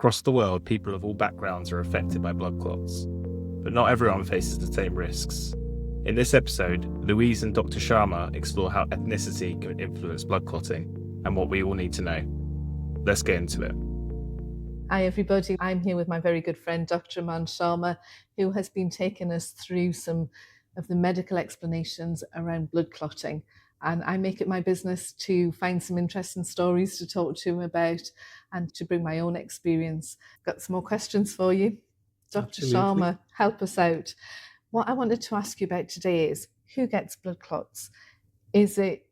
Across the world, people of all backgrounds are affected by blood clots, but not everyone faces the same risks. In this episode, Louise and Dr. Sharma explore how ethnicity can influence blood clotting and what we all need to know. Let's get into it. Hi everybody, I'm here with my very good friend Dr. Aman Sharma, who has been taking us through some of the medical explanations around blood clotting. And I make it my business to find some interesting stories to talk to him about and to bring my own experience. Got some more questions for you. Dr. Absolutely. Sharma, help us out. What I wanted to ask you about today is who gets blood clots? Is there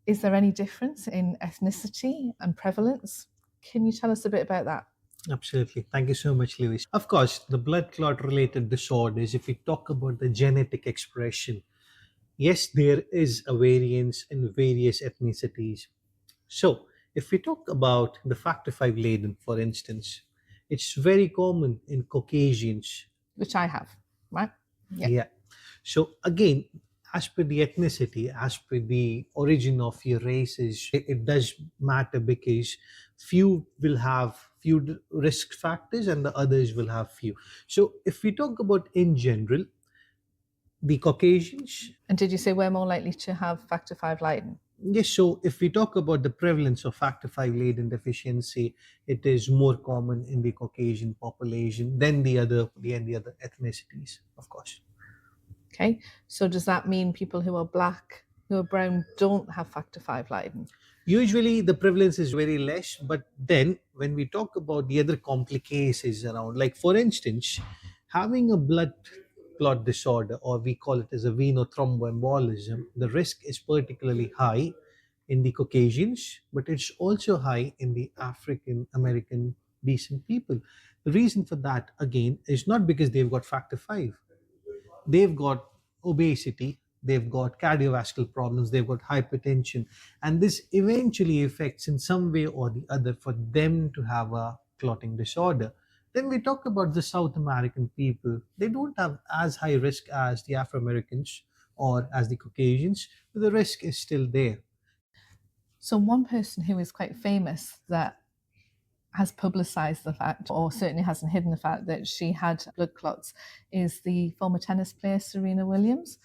any difference in ethnicity and prevalence? Can you tell us a bit about that? Absolutely. Thank you so much, Louise. Of course, the blood clot related disorders, if we talk about the genetic expression, yes, there is a variance in various ethnicities. So, if we talk about the Factor V Leiden, for instance, it's very common in Caucasians. Which I have, right? Yeah. So, again, as per the ethnicity, as per the origin of your races, it does matter because few will have few risk factors and the others will have few. So, if we talk about in general, the Caucasians. And did you say we're more likely to have Factor V Leiden? Yes, so if we talk about the prevalence of Factor V Leiden deficiency, it is more common in the Caucasian population than the other ethnicities, of course. Okay, so does that mean people who are black, who are brown, don't have Factor V Leiden? Usually the prevalence is very less, but then when we talk about the other complications around, like for instance, having a blood clot disorder, or we call it as a venothromboembolism, the risk is particularly high in the Caucasians, but it's also high in the African American decent people. The reason for that, again, is not because they've got Factor V. They've got obesity, they've got cardiovascular problems, they've got hypertension, and this eventually affects in some way or the other for them to have a clotting disorder. Then we talk about the South American people. They don't have as high risk as the Afro Americans or as the Caucasians, but the risk is still there. So one person who is quite famous that has publicised the fact, or certainly hasn't hidden the fact, that she had blood clots is the former tennis player Serena Williams.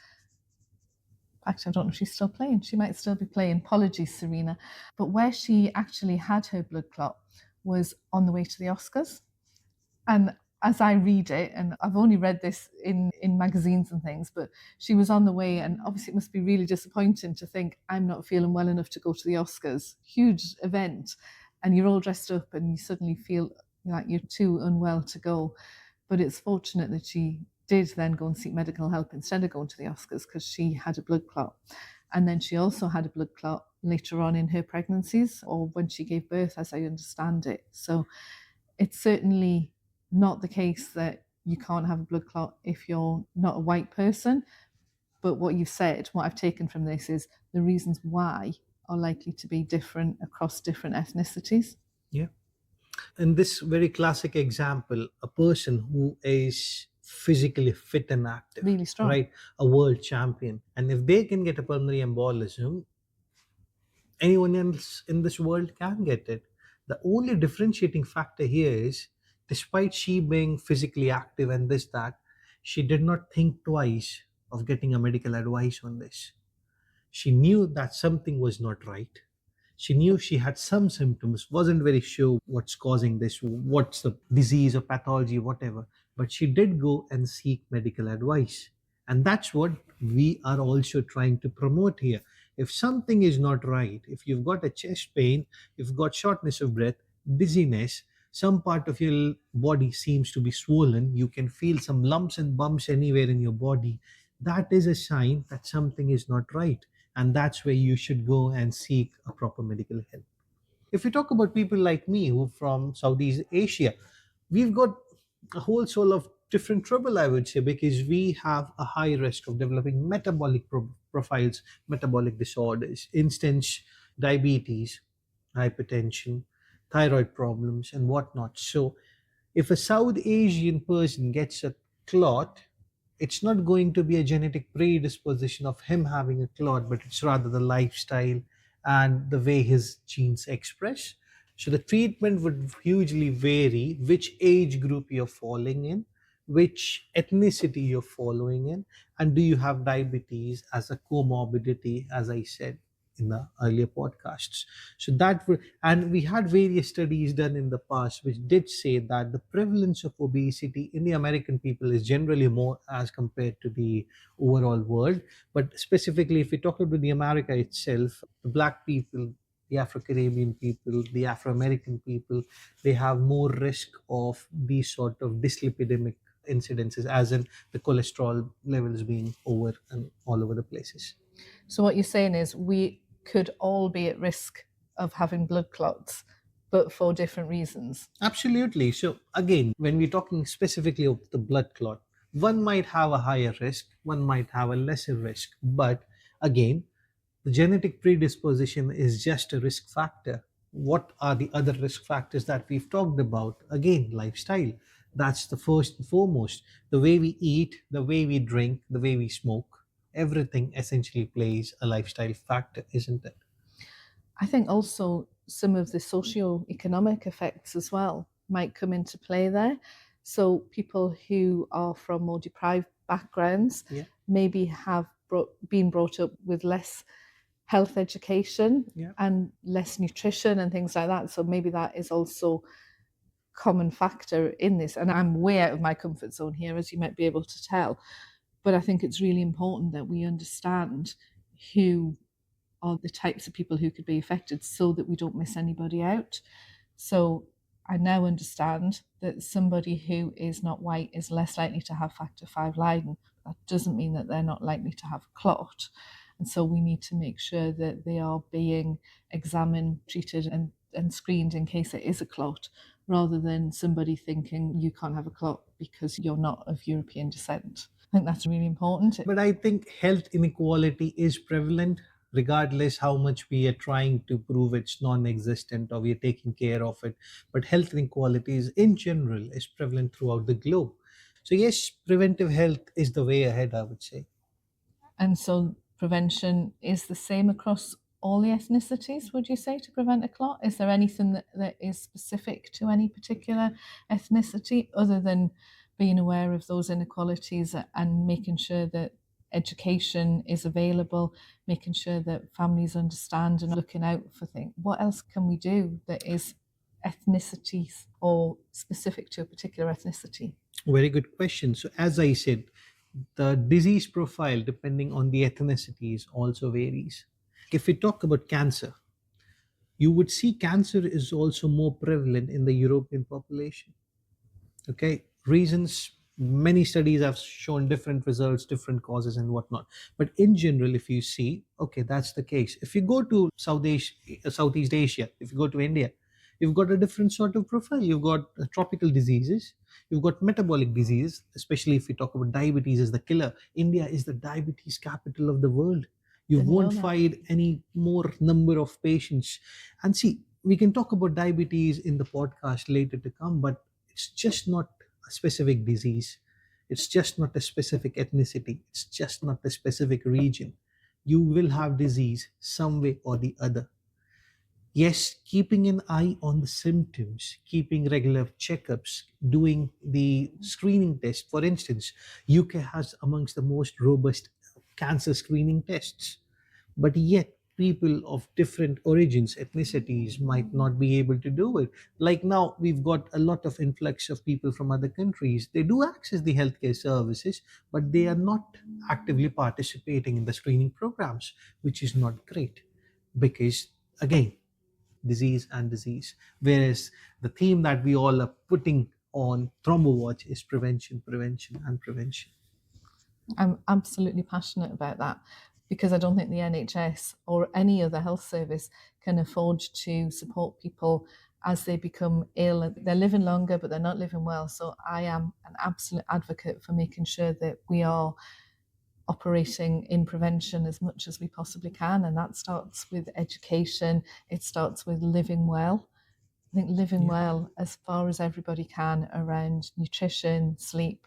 In fact, I don't know if she's still playing. She might still be playing. Apologies, Serena. But where she actually had her blood clot was on the way to the Oscars. And as I read it, and I've only read this in magazines and things, but she was on the way, and obviously it must be really disappointing to think, I'm not feeling well enough to go to the Oscars. Huge event, and you're all dressed up and you suddenly feel like you're too unwell to go. But it's fortunate that she did then go and seek medical help instead of going to the Oscars, because she had a blood clot. And then she also had a blood clot later on in her pregnancies, or when she gave birth, as I understand it. So it's certainly not the case that you can't have a blood clot if you're not a white person. But what you've said, what I've taken from this, is the reasons why are likely to be different across different ethnicities. Yeah. In this very classic example, a person who is physically fit and active, really strong, right? A world champion. And if they can get a pulmonary embolism, anyone else in this world can get it. The only differentiating factor here is, despite she being physically active and this, that, she did not think twice of getting a medical advice on this. She knew that something was not right. She knew she had some symptoms, wasn't very sure what's causing this, what's the disease or pathology, whatever. But she did go and seek medical advice. And that's what we are also trying to promote here. If something is not right, if you've got a chest pain, you've got shortness of breath, dizziness, some part of your body seems to be swollen, you can feel some lumps and bumps anywhere in your body, that is a sign that something is not right. And that's where you should go and seek a proper medical help. If we talk about people like me who from Southeast Asia, we've got a whole soul of different trouble, I would say, because we have a high risk of developing metabolic profiles, metabolic disorders, instance diabetes, hypertension, thyroid problems, and whatnot. So, if a South Asian person gets a clot, it's not going to be a genetic predisposition of him having a clot, but it's rather the lifestyle and the way his genes express. So the treatment would hugely vary which age group you're falling in, which ethnicity you're following in, and do you have diabetes as a comorbidity, as I said in the earlier podcasts. So that would, and we had various studies done in the past which did say that the prevalence of obesity in the American people is generally more as compared to the overall world. But specifically, if we talk about the America itself, the black people, the Afro-Caribbean people, the Afro-American people, they have more risk of these sort of dyslipidemic incidences, as in the cholesterol levels being over and all over the places. So what you're saying is we could all be at risk of having blood clots, but for different reasons. Absolutely. So again, when we're talking specifically of the blood clot, one might have a higher risk, one might have a lesser risk. But again, the genetic predisposition is just a risk factor. What are the other risk factors that we've talked about? Again, lifestyle. That's the first and foremost. The way we eat, the way we drink, the way we smoke, everything essentially plays a lifestyle factor, isn't it? I think also some of the socio-economic effects as well might come into play there. So people who are from more deprived backgrounds Yeah. maybe have been brought up with less health education Yeah. and less nutrition and things like that. So maybe that is also common factor in this. And I'm way out of my comfort zone here, as you might be able to tell. But I think it's really important that we understand who are the types of people who could be affected so that we don't miss anybody out. So I now understand that somebody who is not white is less likely to have Factor V Leiden. That doesn't mean that they're not likely to have clot. And so we need to make sure that they are being examined, treated, and screened in case it is a clot, rather than somebody thinking you can't have a clot because you're not of European descent. I think that's really important. But I think health inequality is prevalent, regardless how much we are trying to prove it's non-existent or we are taking care of it. But health inequalities in general is prevalent throughout the globe. So yes, preventive health is the way ahead, I would say. And so prevention is the same across all the ethnicities, would you say, to prevent a clot? Is there anything that is specific to any particular ethnicity other than being aware of those inequalities and making sure that education is available, making sure that families understand and looking out for things? What else can we do that is ethnicities or specific to a particular ethnicity? Very good question. So as I said, the disease profile depending on the ethnicities also varies. If we talk about cancer, you would see cancer is also more prevalent in the European population. Okay, reasons, many studies have shown different results, different causes and whatnot. But in general, if you see, okay, that's the case. If you go to Southeast Asia, if you go to India, you've got a different sort of profile. You've got tropical diseases, you've got metabolic disease, especially if we talk about diabetes as the killer. India is the diabetes capital of the world. You Didn't won't know that. find any more number of patients. And see, we can talk about diabetes in the podcast later to come, but it's just not a specific disease. It's just not a specific ethnicity. It's just not a specific region. You will have disease some way or the other. Yes, keeping an eye on the symptoms, keeping regular checkups, doing the screening test. For instance, UK has amongst the most robust cancer screening tests, but yet people of different origins, ethnicities might not be able to do it. Like now, we've got a lot of influx of people from other countries. They do access the healthcare services, but they are not actively participating in the screening programs, which is not great because, again, disease and disease. Whereas the theme that we all are putting on Thrombo Watch is prevention, prevention, and prevention. I'm absolutely passionate about that because I don't think the NHS or any other health service can afford to support people as they become ill. They're living longer, but they're not living well. So I am an absolute advocate for making sure that we are operating in prevention as much as we possibly can. And that starts with education. It starts with living well. I think living well as far as everybody can around nutrition, sleep,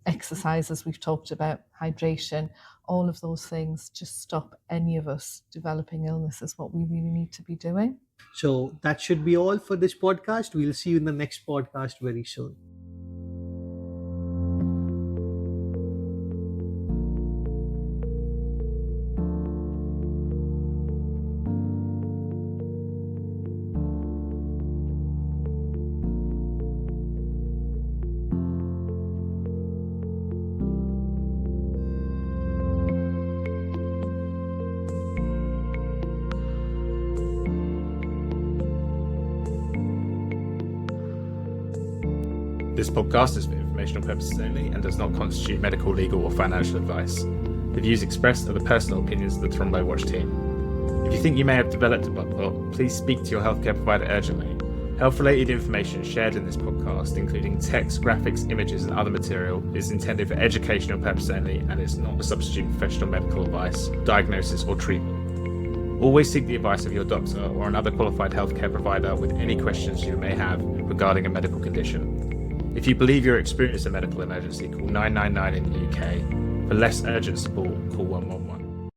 exercise, as we've talked about, hydration, all of those things just stop any of us developing illness is what we really need to be doing. So that should be all for this podcast. We'll see you in the next podcast very soon. This podcast is for informational purposes only and does not constitute medical, legal, or financial advice. The views expressed are the personal opinions of the Thrombo Watch team. If you think you may have developed a blood clot, please speak to your healthcare provider urgently. Health-related information shared in this podcast, including text, graphics, images, and other material, is intended for educational purposes only and is not a substitute for professional medical advice, diagnosis, or treatment. Always seek the advice of your doctor or another qualified healthcare provider with any questions you may have regarding a medical condition. If you believe you're experiencing a medical emergency, call 999 in the UK. For less urgent support, call 111.